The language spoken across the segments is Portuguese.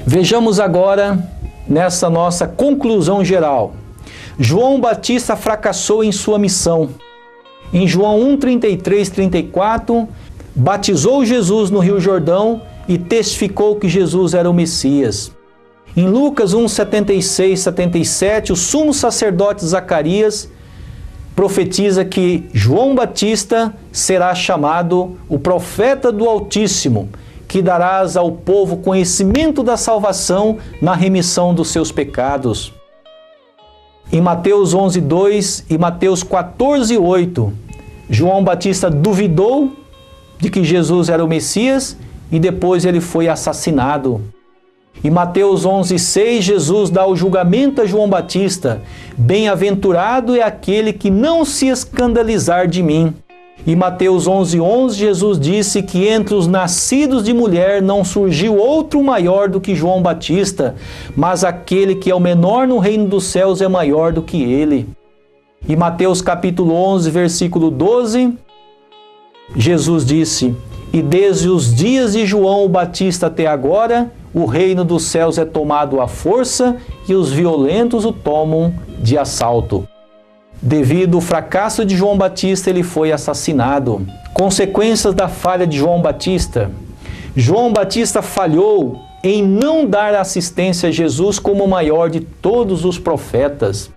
Vejamos agora nessa nossa conclusão geral. João Batista fracassou em sua missão. Em João 1:33, 34, batizou Jesus no Rio Jordão e testificou que Jesus era o Messias. Em Lucas 1:76, 77, o sumo sacerdote Zacarias profetiza que João Batista será chamado o profeta do Altíssimo, que darás ao povo conhecimento da salvação na remissão dos seus pecados. Em Mateus 11:2 e Mateus 14:8, João Batista duvidou de que Jesus era o Messias e depois ele foi assassinado. Em Mateus 11:6, Jesus dá o julgamento a João Batista: bem-aventurado é aquele que não se escandalizar de mim. Em Mateus 11:11, Jesus disse que entre os nascidos de mulher não surgiu outro maior do que João Batista, mas aquele que é o menor no reino dos céus é maior do que ele. Em Mateus capítulo 11, versículo 12, Jesus disse: e desde os dias de João o Batista até agora, o reino dos céus é tomado à força e os violentos o tomam de assalto. Devido ao fracasso de João Batista, ele foi assassinado. Consequências da falha de João Batista. João Batista falhou em não dar assistência a Jesus como o maior de todos os profetas.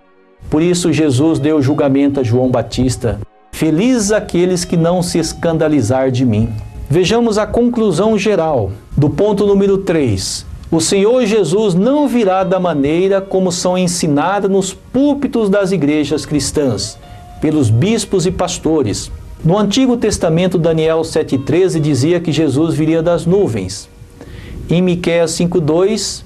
Por isso Jesus deu julgamento a João Batista: felizes aqueles que não se escandalizar de mim. Vejamos a conclusão geral do ponto número 3. O Senhor Jesus não virá da maneira como são ensinadas nos púlpitos das igrejas cristãs, pelos bispos e pastores. No Antigo Testamento, Daniel 7,13 dizia que Jesus viria das nuvens. Em Miqueias 5,2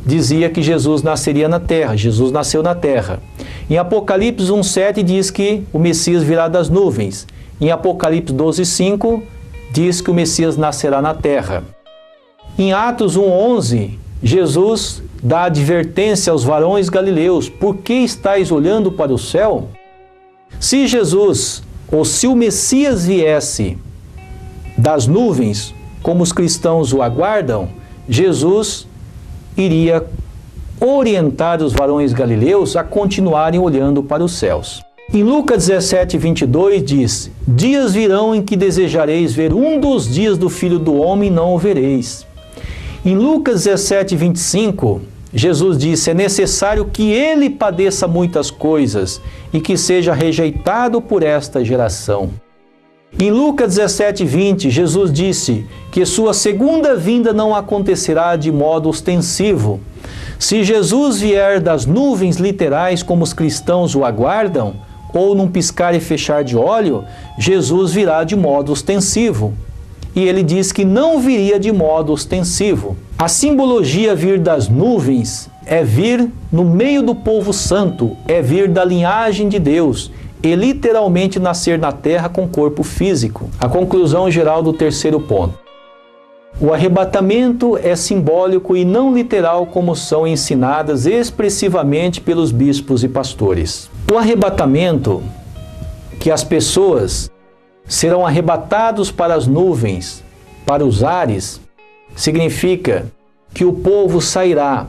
dizia que Jesus nasceria na terra. Jesus nasceu na terra. Em Apocalipse 1,7 diz que o Messias virá das nuvens. Em Apocalipse 12,5 diz que o Messias nascerá na terra. Em Atos 1,11, Jesus dá advertência aos varões galileus: por que estáis olhando para o céu? Se Jesus, ou se o Messias viesse das nuvens, como os cristãos o aguardam, Jesus iria orientar os varões galileus a continuarem olhando para os céus. Em Lucas 17:22 diz: dias virão em que desejareis ver um dos dias do Filho do Homem e não o vereis. Em Lucas 17:25, Jesus disse: é necessário que ele padeça muitas coisas e que seja rejeitado por esta geração. Em Lucas 17:20, Jesus disse que sua segunda vinda não acontecerá de modo ostensivo. Se Jesus vier das nuvens literais como os cristãos o aguardam, ou num piscar e fechar de olho, Jesus virá de modo ostensivo. E ele diz que não viria de modo ostensivo. A simbologia vir das nuvens é vir no meio do povo santo, é vir da linhagem de Deus e literalmente nascer na terra com corpo físico. A conclusão geral do terceiro ponto. O arrebatamento é simbólico e não literal como são ensinadas expressivamente pelos bispos e pastores. O arrebatamento, que as pessoas serão arrebatados para as nuvens, para os ares, significa que o povo sairá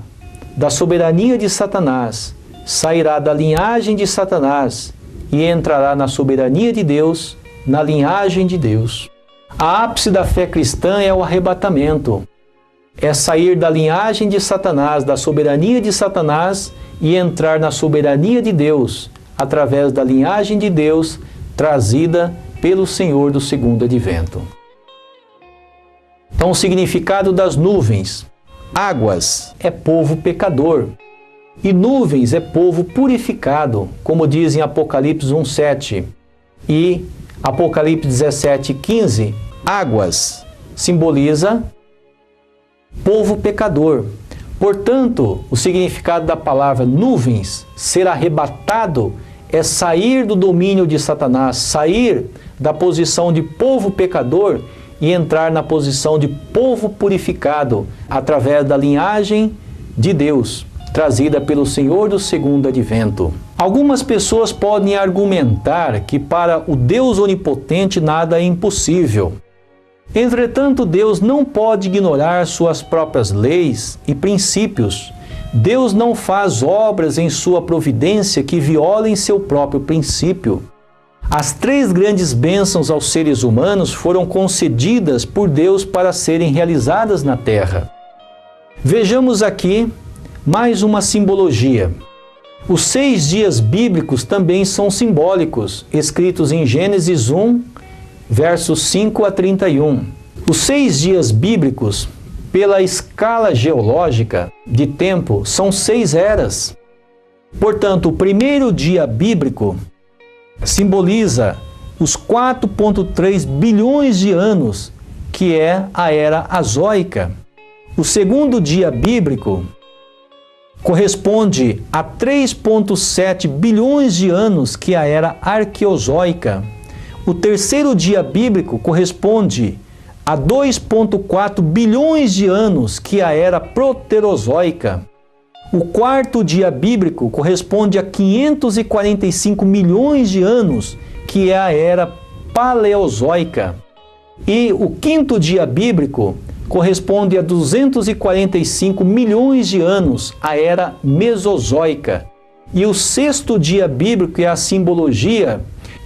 da soberania de Satanás, sairá da linhagem de Satanás e entrará na soberania de Deus, na linhagem de Deus. A ápice da fé cristã é o arrebatamento. É sair da linhagem de Satanás, da soberania de Satanás e entrar na soberania de Deus, através da linhagem de Deus trazida pelo Senhor do segundo advento. Então, o significado das nuvens: águas é povo pecador e nuvens é povo purificado, como diz em Apocalipse 1,7 e Apocalipse 17,15. Águas simboliza povo pecador. Portanto, o significado da palavra nuvens, ser arrebatado, é sair do domínio de Satanás, sair da posição de povo pecador e entrar na posição de povo purificado, através da linhagem de Deus, trazida pelo Senhor do segundo advento. Algumas pessoas podem argumentar que para o Deus onipotente nada é impossível. Entretanto, Deus não pode ignorar suas próprias leis e princípios. Deus não faz obras em sua providência que violem seu próprio princípio. As 3 grandes bênçãos aos seres humanos foram concedidas por Deus para serem realizadas na terra. Vejamos aqui mais uma simbologia. Os 6 dias bíblicos também são simbólicos, escritos em Gênesis 1, versos 5 a 31. Os 6 dias bíblicos, pela escala geológica de tempo, são 6 eras. Portanto, o primeiro dia bíblico simboliza os 4,3 bilhões de anos, que é a era azoica. O segundo dia bíblico corresponde a 3,7 bilhões de anos, que é a era arqueozoica. O terceiro dia bíblico corresponde a 2,4 bilhões de anos, que é a era proterozoica. O quarto dia bíblico corresponde a 545 milhões de anos, que é a era paleozoica. E o quinto dia bíblico corresponde a 245 milhões de anos, a era mesozoica. E o sexto dia bíblico é a simbologia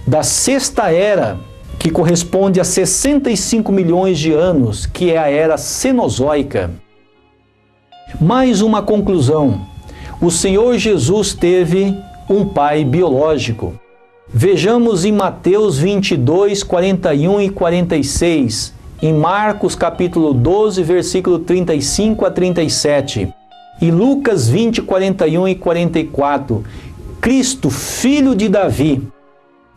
da sexta era, que corresponde a 65 milhões de anos, que é a era cenozoica. Mais uma conclusão. O Senhor Jesus teve um pai biológico. Vejamos em Mateus 22, 41 e 46, em Marcos capítulo 12, versículo 35 a 37, e Lucas 20, 41 e 44, Cristo, filho de Davi.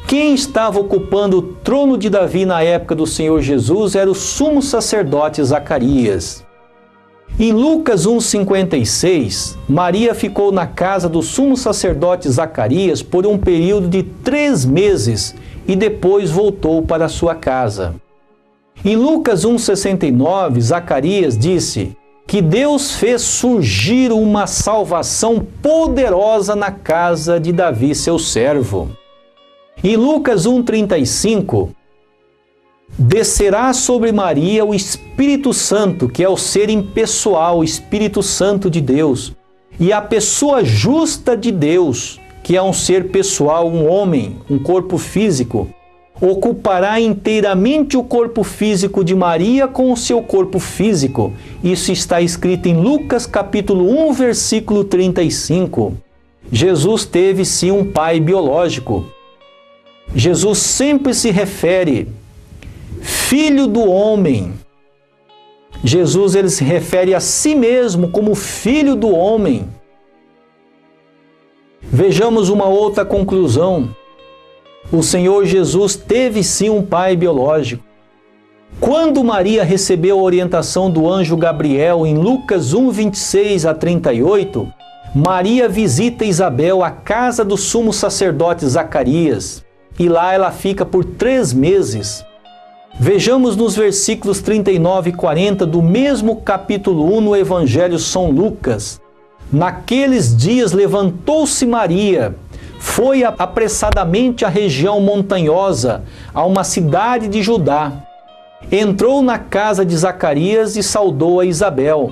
Quem estava ocupando o trono de Davi na época do Senhor Jesus era o sumo sacerdote Zacarias. Em Lucas 1,56, Maria ficou na casa do sumo sacerdote Zacarias por um período de 3 meses e depois voltou para sua casa. Em Lucas 1,69, Zacarias disse que Deus fez surgir uma salvação poderosa na casa de Davi, seu servo. Em Lucas 1,35, descerá sobre Maria o Espírito Santo, que é o ser impessoal, o Espírito Santo de Deus, e a pessoa justa de Deus, que é um ser pessoal, um homem, um corpo físico, ocupará inteiramente o corpo físico de Maria com o seu corpo físico. Isso está escrito em Lucas capítulo 1, versículo 35. Jesus teve sim um pai biológico. Jesus sempre se refere filho do homem. Jesus ele se refere a si mesmo como filho do homem. Vejamos uma outra conclusão. O Senhor Jesus teve sim um pai biológico. Quando Maria recebeu a orientação do anjo Gabriel em Lucas 1, 26 a 38, Maria visita Isabel à casa do sumo sacerdote Zacarias, e lá ela fica por 3 meses. Vejamos nos versículos 39 e 40 do mesmo capítulo 1 no Evangelho São Lucas. Naqueles dias levantou-se Maria, foi apressadamente à região montanhosa, a uma cidade de Judá. Entrou na casa de Zacarias e saudou a Isabel.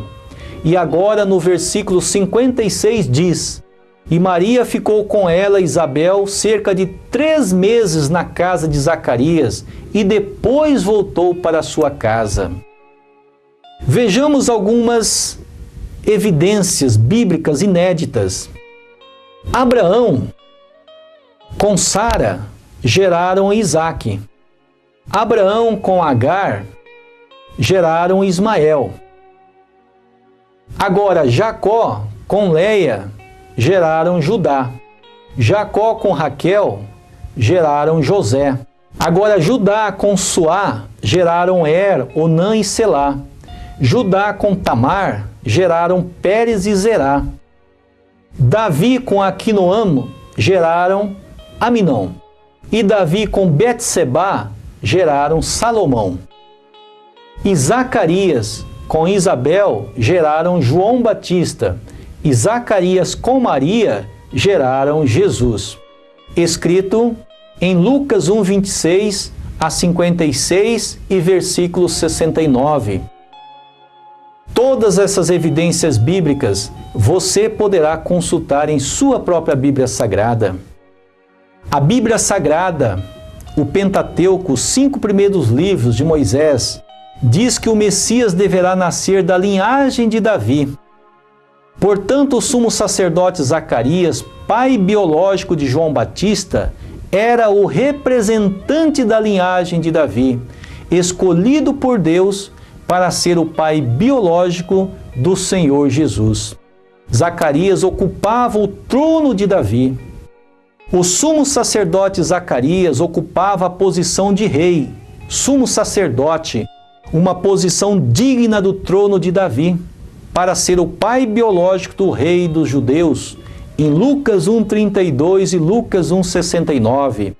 E agora no versículo 56 diz: e Maria ficou com ela, Isabel, cerca de 3 meses na casa de Zacarias, e depois voltou para sua casa. Vejamos algumas evidências bíblicas inéditas. Abraão com Sara geraram Isaque. Abraão com Agar geraram Ismael. Agora Jacó com Leia geraram Judá. Jacó com Raquel geraram José. Agora Judá com Suá geraram Onã e Selá. Judá com Tamar geraram Pérez e Zerá. Davi com Aquinoam geraram Aminon. E Davi com Betsebá geraram Salomão. E Zacarias com Isabel geraram João Batista. E Zacarias com Maria geraram Jesus. Escrito em Lucas 1, 26 a 56 e versículo 69. Todas essas evidências bíblicas você poderá consultar em sua própria Bíblia Sagrada. A Bíblia Sagrada, o Pentateuco, os 5 primeiros livros de Moisés, diz que o Messias deverá nascer da linhagem de Davi. Portanto, o sumo sacerdote Zacarias, pai biológico de João Batista, era o representante da linhagem de Davi, escolhido por Deus para ser o pai biológico do Senhor Jesus. Zacarias ocupava o trono de Davi. O sumo sacerdote Zacarias ocupava a posição de rei, sumo sacerdote, uma posição digna do trono de Davi, para ser o pai biológico do rei dos judeus, em Lucas 1,32 e Lucas 1,69.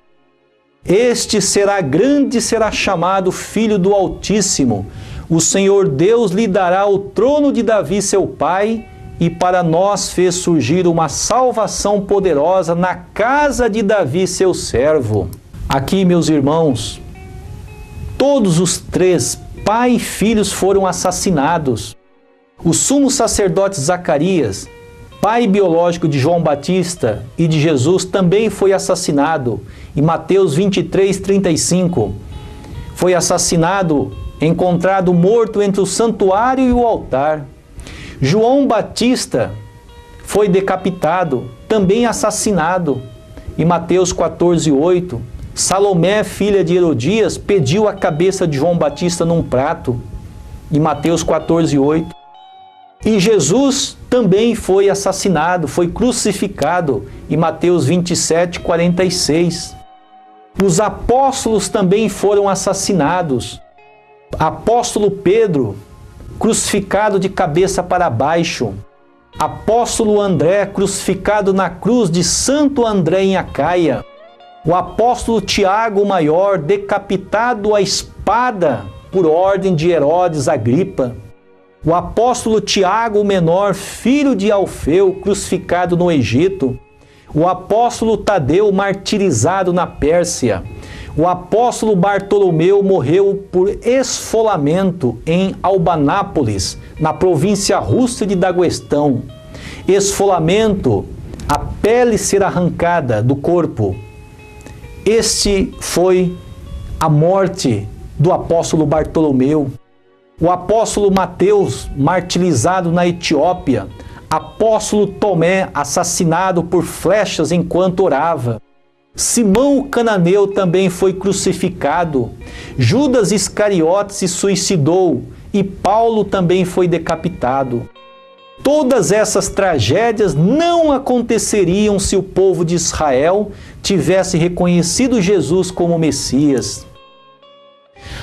Este será grande e será chamado Filho do Altíssimo. O Senhor Deus lhe dará o trono de Davi, seu pai, e para nós fez surgir uma salvação poderosa na casa de Davi, seu servo. Aqui, meus irmãos, todos os 3, pai e filhos, foram assassinados. O sumo sacerdote Zacarias, pai biológico de João Batista e de Jesus, também foi assassinado. Em Mateus 23:35, foi assassinado, encontrado morto entre o santuário e o altar. João Batista foi decapitado, também assassinado. Em Mateus 14:8, Salomé, filha de Herodias, pediu a cabeça de João Batista num prato. Em Mateus 14:8. E Jesus também foi assassinado, foi crucificado. Em Mateus 27:46. Os apóstolos também foram assassinados. Apóstolo Pedro, crucificado de cabeça para baixo. Apóstolo André, crucificado na cruz de Santo André em Acaia. O apóstolo Tiago, o maior, decapitado à espada por ordem de Herodes Agripa. O apóstolo Tiago, o menor, filho de Alfeu, crucificado no Egito. O apóstolo Tadeu, martirizado na Pérsia. O apóstolo Bartolomeu morreu por esfolamento em Albanápolis, na província russa de Daguestão. Esfolamento, a pele ser arrancada do corpo. Este foi a morte do apóstolo Bartolomeu. O apóstolo Mateus, martirizado na Etiópia. Apóstolo Tomé, assassinado por flechas enquanto orava. Simão o cananeu também foi crucificado. Judas Iscariotes se suicidou e Paulo também foi decapitado. Todas essas tragédias não aconteceriam se o povo de Israel tivesse reconhecido Jesus como Messias.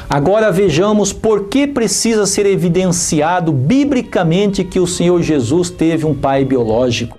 Agora vejamos por que precisa ser evidenciado biblicamente que o Senhor Jesus teve um pai biológico.